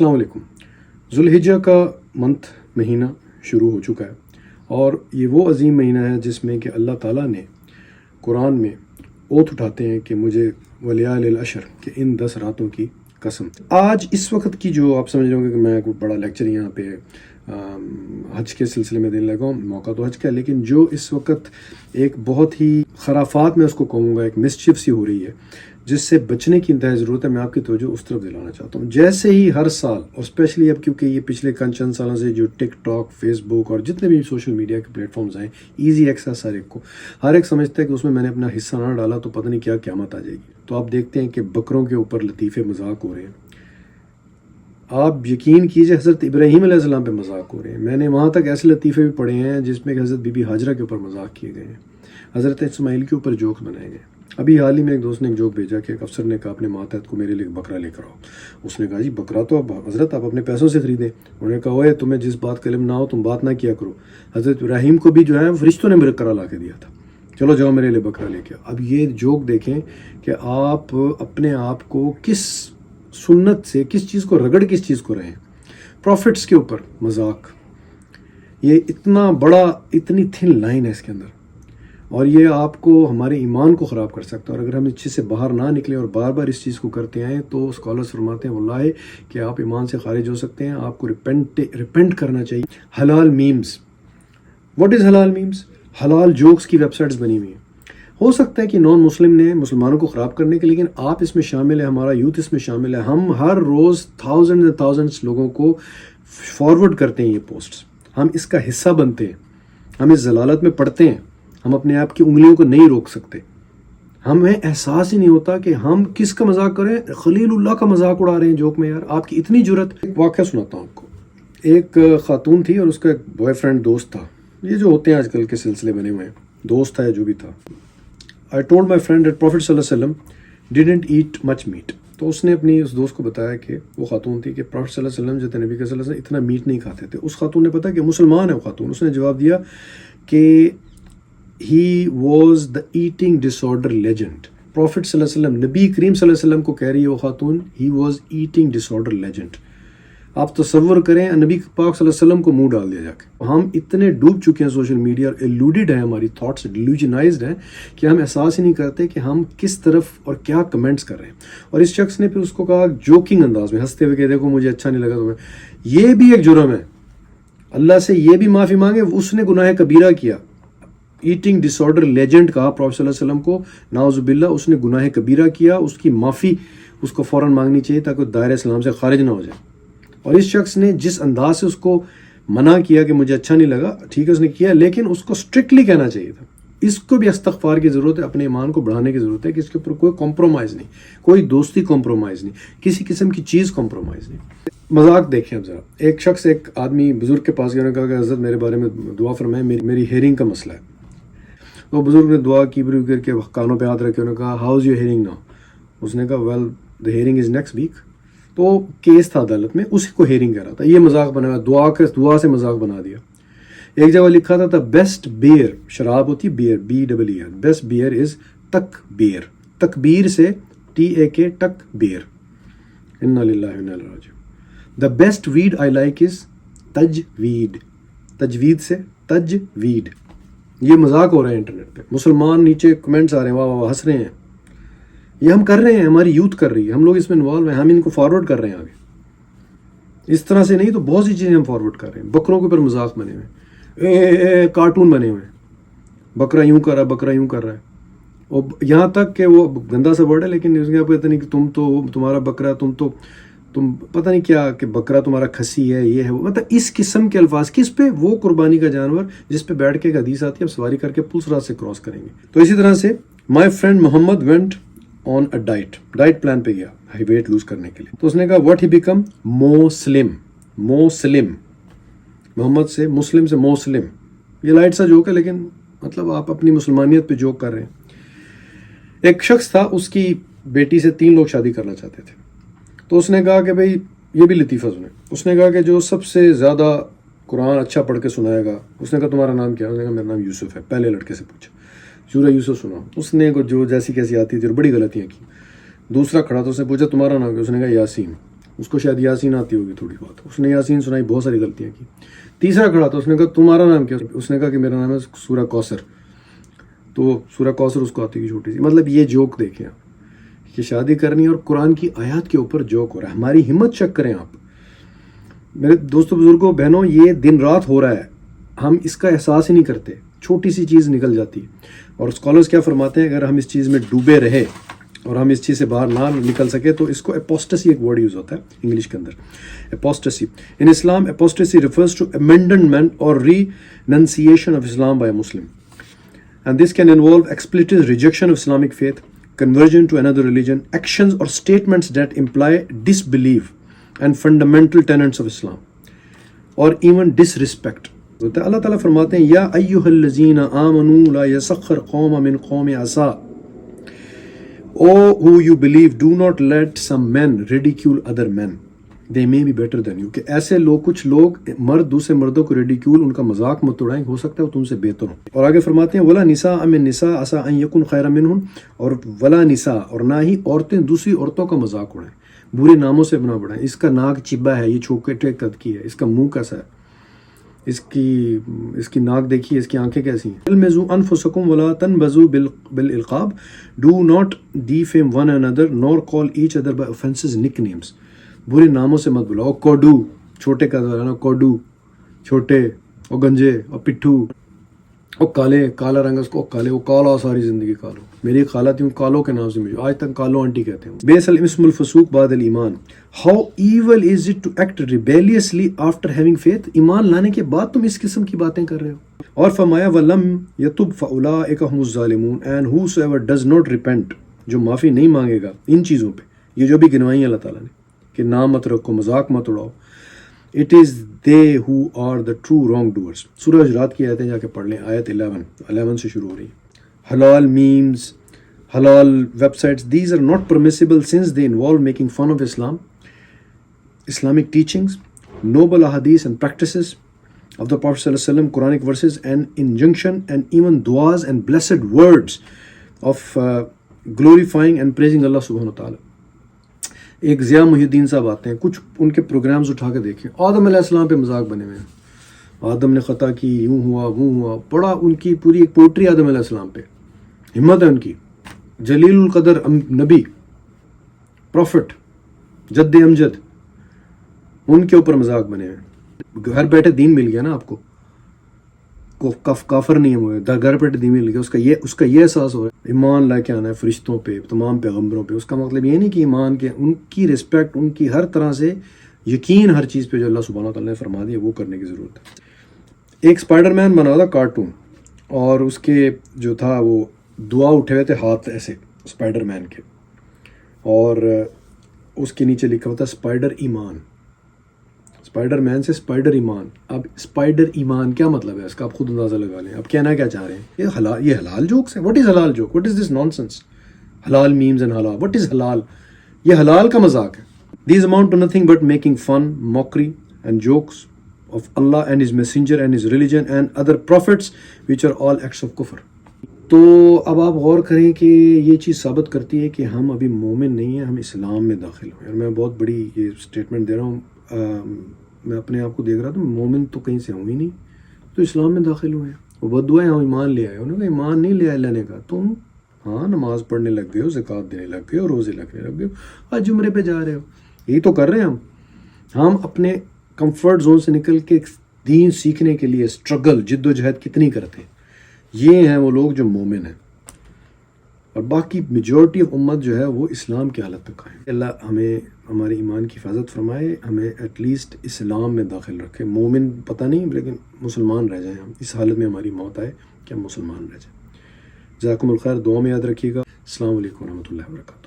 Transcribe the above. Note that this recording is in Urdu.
السلام علیکم۔ ذوالحجہ کا منتھ مہینہ شروع ہو چکا ہے اور یہ وہ عظیم مہینہ ہے جس میں کہ اللہ تعالیٰ نے قرآن میں اوتھ اٹھاتے ہیں کہ مجھے ولیال العشر کہ ان 10 راتوں کی قسم۔ آج اس وقت کی جو آپ سمجھ رہے ہوں گے کہ میں کوئی بڑا لیکچر یہاں پہ حج کے سلسلے میں دینے لگا ہوں، موقع تو حج کا ہے، لیکن جو اس وقت ایک بہت ہی خرافات میں اس کو کہوں گا، ایک مسچیف سی ہو رہی ہے جس سے بچنے کی انتہائی ضرورت ہے۔ میں آپ کی توجہ اس طرف دلانا چاہتا ہوں۔ جیسے ہی ہر سال اور اسپیشلی اب کیونکہ یہ پچھلے چند سالوں سے جو ٹک ٹاک، فیس بک اور جتنے بھی سوشل میڈیا کے پلیٹ فارمز ہیں، ایزی ایکسیس ہر ایک سمجھتا ہے کہ اس میں نے اپنا حصہ نہ ڈالا تو پتہ نہیں کیا قیامت آ جائے گی۔ تو آپ دیکھتے ہیں کہ بکروں کے اوپر لطیفے مذاق ہو رہے ہیں۔ آپ یقین کیجئے حضرت ابراہیم علیہ السلام پہ مذاق ہو رہے ہیں۔ میں نے وہاں تک ایسے لطیفے بھی پڑھے ہیں جس میں کہ حضرت بی بی ہاجرہ کے اوپر مذاق کیے گئے ہیں، حضرت اسماعیل کے اوپر جوکس بنائے گئے۔ ابھی حال ہی میں ایک دوست نے ایک جوک بھیجا کہ ایک افسر نے کہا اپنے ماتحت کو میرے لیے بکرا لے کر آؤ۔ اس نے کہا جی بکرا تو اب حضرت آپ اپنے پیسوں سے خریدیں۔ انہوں نے کہا اوے تمہیں جس بات کا علم نہ ہو تم بات نہ کیا کرو، حضرت ابراہیم کو بھی جو ہے فرشتوں نے بکرا لا کے دیا تھا، چلو جاؤ میرے لیے بکرا لے کے۔ اب یہ جوک دیکھیں کہ آپ اپنے آپ کو کس سنت سے کس چیز کو رگڑ کس چیز کو رہے ہیں۔ پروفٹس کے اوپر مذاق، یہ اتنا بڑا اتنی تھن لائن ہے اس کے اندر، اور یہ آپ کو ہمارے ایمان کو خراب کر سکتا ہے۔ اور اگر ہم اس چیز سے باہر نہ نکلیں اور بار بار اس چیز کو کرتے ہیں تو اسکالرز فرماتے ہیں واللہ کہ آپ ایمان سے خارج ہو سکتے ہیں۔ آپ کو ریپینٹ کرنا چاہیے۔ حلال میمز، واٹ از حلال میمز؟ حلال جوکس کی ویب سائٹس بنی ہوئی ہیں۔ ہو سکتا ہے کہ نان مسلم نے مسلمانوں کو خراب کرنے کے، لیکن آپ اس میں شامل ہے، ہمارا یوتھ اس میں شامل ہے۔ ہم ہر روز تھاؤزنڈز لوگوں کو فارورڈ کرتے ہیں یہ پوسٹس، ہم اس کا حصہ بنتے ہیں، ہم اس ضلالت میں پڑتے ہیں، ہم اپنے آپ کی انگلیوں کو نہیں روک سکتے۔ ہمیں احساس ہی نہیں ہوتا کہ ہم کس کا مذاق کریں، خلیل اللہ کا مذاق اڑا رہے ہیں جوک میں۔ یار آپ کی اتنی جرت۔ ایک واقعہ سناتا ہوں آپ کو۔ ایک خاتون تھی اور اس کا ایک بوائے فرینڈ دوست تھا، یہ جو ہوتے ہیں آج کل کے سلسلے بنے ہوئے ہیں، دوست تھا یا جو بھی تھا۔ I told my friend that Prophet صلی اللہ علیہ وسلم didn't eat much meat۔ تو اس نے اپنی اس دوست کو بتایا کہ وہ خاتون تھی کہ پروفٹ صلی اللہ علیہ وسلم جو تھے نبی صلی اللہ علیہ وسلم اتنا میٹ نہیں کھاتے تھے۔ اس خاتون نے پتا کہ مسلمان ہے وہ خاتون، اس نے جواب دیا کہ he was the eating disorder legend۔ Prophet صلی اللہ علیہ وسلم، نبی کریم صلی اللہ علیہ وسلم کو کہہ رہی ہے وہ خاتون he was eating disorder legend۔ آپ تصور کریں نبی پاک صلی اللہ علیہ وسلم کو منہ ڈال دیا جا کے۔ ہم اتنے ڈوب چکے ہیں سوشل میڈیا اور ایلوڈیڈ ہیں، ہماری تھاٹس ڈیلیوژنائزڈ ہیں کہ ہم احساس ہی نہیں کرتے کہ ہم کس طرف اور کیا کمنٹس کر رہے ہیں۔ اور اس شخص نے پھر اس کو کہا جوکنگ انداز میں، ہنستے ہوئے کہ دیکھو مجھے اچھا نہیں لگا تمہیں، یہ بھی ایک جرم ہے، اللہ سے یہ بھی معافی مانگے۔ اس نے گناہ کبیرہ کیا، ایٹنگ ڈس آرڈر لیجنڈ کہا پروفیٹ صلی اللہ علیہ وسلم کو، نعوذ باللہ، اس نے گناہ کبیرہ کیا، اس کی معافی اس کو فوراً مانگنی چاہیے تاکہ وہ دائرہ اسلام سے خارج نہ ہو جائے۔ اور اس شخص نے جس انداز سے اس کو منع کیا کہ مجھے اچھا نہیں لگا، ٹھیک ہے اس نے کیا، لیکن اس کو اسٹرکٹلی کہنا چاہیے تھا۔ اس کو بھی استغفار کی ضرورت ہے، اپنے ایمان کو بڑھانے کی ضرورت ہے کہ اس کے اوپر کوئی کمپرومائز نہیں، کوئی دوستی کمپرومائز نہیں، کسی قسم کی چیز کمپرومائز نہیں۔ مذاق دیکھیں اب ذرا۔ ایک شخص ایک آدمی بزرگ کے پاس گیا، نے کہا کہ حضرت میرے بارے میں دعا فرمائیں، میری ہیئرنگ کا مسئلہ ہے۔ تو بزرگ نے دعا کی کر کے کانوں پہ ہاتھ رکھے، انہوں نے کہا how is your hearing now? اس نے کہا well the hearing is next week. تو کیس تھا عدالت میں، اسی کو ہیئرنگ کر رہا تھا، یہ مذاق بنا ہوا، دعا سے مذاق بنا دیا۔ ایک جگہ لکھا تھا بیسٹ بیئر، شراب ہوتی بیئر، BEER، بیسٹ بیئر از تکبیر، تکبیر سے TAK ٹک بیئر، انا للہ و انا الیہ راجعون۔ The best way I like is تجوید، تجوید سے تجوید۔ یہ مذاق ہو رہا ہے انٹرنیٹ پہ، مسلمان نیچے کمنٹس آ رہے ہیں، واہ واہ ہنس رہے ہیں۔ یہ ہم کر رہے ہیں، ہماری یوتھ کر رہی ہے، ہم لوگ اس میں انوالو ہیں، ہم ان کو فارورڈ کر رہے ہیں آگے۔ اس طرح سے نہیں تو بہت سی چیزیں ہم فارورڈ کر رہے ہیں۔ بکروں کے اوپر مذاق بنے ہوئے، کارٹون بنے ہوئے ہیں، بکرا یوں کر رہا ہے، بکرا یوں کر رہا ہے، اور یہاں تک کہ وہ گندا سا ورڈ ہے، لیکن اس کے پتہ نہیں کہ تم تو تمہارا بکرا، تم پتہ نہیں کیا کہ بکرا تمہارا کھسی ہے، یہ ہے وہ، مطلب اس قسم کے الفاظ کس پہ؟ وہ قربانی کا جانور جس پہ بیٹھ کے ایک حدیث آتی ہے اب سواری کر کے پل صراط سے کراس کریں گے۔ تو اسی طرح سے my friend Muhammad went on a diet plan پہ گیا ویٹ لوز کرنے کے لیے۔ تو اس نے کہا واٹ ہی بیکم موسلم، محمد سے مسلم سے موسلم۔ یہ لائٹ سا جوک ہے، لیکن مطلب آپ اپنی مسلمانیت پہ جوک کر رہے ہیں۔ ایک شخص تھا، اس کی بیٹی سے 3 لوگ شادی کرنا چاہتے تھے۔ تو اس نے کہا کہ بھائی یہ بھی لطیفہ سنیں۔ اس نے کہا کہ جو سب سے زیادہ قرآن اچھا پڑھ کے سنائے گا، اس نے کہا تمہارا نام کیا؟ اس نے کہا میرا نام یوسف ہے۔ پہلے لڑکے سے پوچھا سورہ یوسف سنا، اس نے جو جیسی کیسی آتی تھی اور بڑی غلطیاں کی۔ دوسرا کھڑا تو اس نے پوچھا تمہارا نام کیا؟ اس نے کہا یاسین۔ اس کو شاید یاسین آتی ہوگی تھوڑی بہت، اس نے یاسین سنائی، بہت ساری غلطیاں کی. تیسرا کھڑا تھا، اس نے کہا تمہارا نام کیا؟ اس نے کہا کہ میرا نام ہے سورہ کوثر. تو سورہ کوثر اس کو آتی ہے چھوٹی سی. مطلب یہ جوک دیکھیں آپ کہ شادی کرنی اور قرآن کی آیات کے اوپر جوک ہو رہا ہے. ہماری ہمت چیک کریں آپ. میرے دوستوں بزرگوں بہنوں، یہ دن رات ہو رہا ہے، ہم اس کا احساس ہی نہیں کرتے، چھوٹی سی چیز نکل جاتی. اور اسکالرس کیا فرماتے ہیں، اگر ہم اس چیز میں ڈوبے رہے اور ہم اس چیز سے باہر نہ نکل سکے تو اس کو اپوسٹسی ایک ورڈ یوز ہوتا ہے انگلش کے اندر، apostasy. In Islam apostasy refers to abandonment or renunciation of Islam by a Muslim. And this can involve explicit rejection of Islamic faith, conversion to another religion, actions or statements that imply disbelief and fundamental tenets of Islam, or even disrespect. اللہ تعالیٰ فرماتے ہیں یا ایھا الذین آمنوا لا یسخر قوم من قوم عسا. O who you believe, do not let some men ridicule other men. They may be better than you. کہ ایسے لوگ، کچھ لوگ مرد دوسرے مردوں کو ریڈیکیول، ان کا مذاق مت اڑائیں، ہو سکتا ہے وہ تم سے بہتر ہوں. اور آگے فرماتے ہیں ولا نساء من نساء عسى ان يكن خيرا منهن. اور ولا نساء، اور نہ ہی عورتیں دوسری عورتوں کا مذاق اڑائیں، برے ناموں سے نہ بڑھائیں. اس کا ناک چبا ہے، یہ چھوٹے قد کی ہے، اس کا منہ کیسا ہے، اس کی ناک دیکھیے، اس کی آنکھیں کیسی ہیں. الْمِزُوا أَنفُسَكُمْ وَلَا تَنْبَذُوا بِالْإِلْقَابِ. Do not defame one another nor call each other by offenses nicknames. برے ناموں سے مت بلاؤ. کوڈو، چھوٹے کا نا، کوڈو چھوٹے، اور گنجے، اور پٹھو، اور کالے، کالا رنگ اس کو کالے، وہ کالا ساری زندگی کالو. میری خالہ تھی، کالو کے نام سے مجھے آج تک کالو آنٹی کہتے ہیں. بیس الاسم الفسوق بعد الایمان. How evil is it to act rebelliously after having faith. ایمان لانے کے بعد تم اس قسم کی باتیں کر رہے ہو. اور فرمایا وَلَمْ يَتُبْ فَأُولَٰئِكَ هُمُ الظَّالِمُونَ. And whosoever does not repent، جو معافی نہیں مانگے گا ان چیزوں پہ، یہ جو بھی گنوائی اللہ تعالیٰ نے کہ نام مت رکھو، مذاق مت اڑاؤ، it is they who are the true wrongdoers. سورہ حجرات کی آیتیں جا کے پڑھ لیں، آیت 11 سے شروع ہو رہی ہے. حلال memes، حلال web sites, these are not permissible since they involve making fun of Islam, Islamic teachings, noble ahadith and practices of the Prophet sallallahu alaihi wasallam, Quranic verses and injunction, and even du'as and blessed words of glorifying and praising Allah subhanahu wa ta'ala. ایک ضیاء محی الدین صاحب آتے ہیں، کچھ ان کے پروگرامز اٹھا کے دیکھیں، آدم علیہ السلام پہ مذاق بنے ہوئے ہیں، آدم نے خطا کی، یوں ہوا وہ ہوا، بڑا ان کی پوری ایک پوئٹری آدم علیہ السلام پہ، ہمت ہے ان کی. جلیل القدر نبی، پروفٹ، جد امجد، ان کے اوپر مذاق بنے ہوئے. گھر بیٹھے دین مل گیا نا آپ کو، کافر نہیں ہوئے، گھر بیٹھے دین مل گیا. اس کا یہ احساس ہو رہا ہے ایمان لا کے آنا ہے فرشتوں پہ، تمام پیغمبروں پہ. اس کا مطلب یہ نہیں کہ ایمان کے، ان کی رسپیکٹ، ان کی ہر طرح سے یقین ہر چیز پہ جو اللہ سبحانہ و تعالیٰ نے فرما دی ہے وہ کرنے کی ضرورت ہے. ایک اسپائڈر مین بنا تھا کارٹون، اور اس کے جو تھا وہ دعا اٹھے ہوئے تھے ہاتھ ایسے اسپائڈر مین کے، اور اس کے نیچے لکھا ہوتا اسپائڈر ایمان. اسپائڈر مین سے اسپائڈر ایمان. اب اسپائڈر ایمان کیا مطلب ہے اس کا آپ خود اندازہ لگا لیں. اب کہنا کیا چاہ رہے ہیں، یہ حلال جوکس ہیں. What is halal joke? What is this nonsense? Halal memes and halal, what is halal? یہ حلال کا مذاق ہے. These amount to nothing but making fun, mockery and jokes of Allah and his messenger and his religion and other prophets which are all acts of کفر. تو اب آپ غور کریں کہ یہ چیز ثابت کرتی ہے کہ ہم ابھی مومن نہیں ہیں، ہم اسلام میں داخل ہوئے. اور میں بہت بڑی یہ اسٹیٹمنٹ دے رہا ہوں، میں اپنے آپ کو دیکھ رہا تھا، مومن تو کہیں سے ہوں ہی نہیں، تو اسلام میں داخل ہوئے ہیں. وہ بدعا ہے ہم ایمان لے آئے. انہوں نے کہا ایمان نہیں لے آئے. اللہ نے کہا تم ہاں نماز پڑھنے لگ گئے ہو، زکوٰۃ دینے لگ گئے ہو، روزے لگنے لگ گئے ہو، آج جمعے پہ جا رہے ہو. یہی تو کر رہے ہیں ہم اپنے کمفرٹ زون سے نکل کے دین سیکھنے کے لیے اسٹرگل، جد و جہد کتنی کرتے ہیں. یہ ہیں وہ لوگ جو مومن ہیں، اور باقی میجورٹی آف امت جو ہے وہ اسلام کی حالت تک آئے. اللہ ہمیں ہمارے ایمان کی حفاظت فرمائے، ہمیں ایٹ لیسٹ اسلام میں داخل رکھے. مومن پتہ نہیں، لیکن مسلمان رہ جائیں ہم. اس حالت میں ہماری موت آئے کہ ہم مسلمان رہ جائیں. جزاکم الخیر. دعا میں یاد رکھیے گا. السلام علیکم ورحمۃ اللہ وبرکاتہ.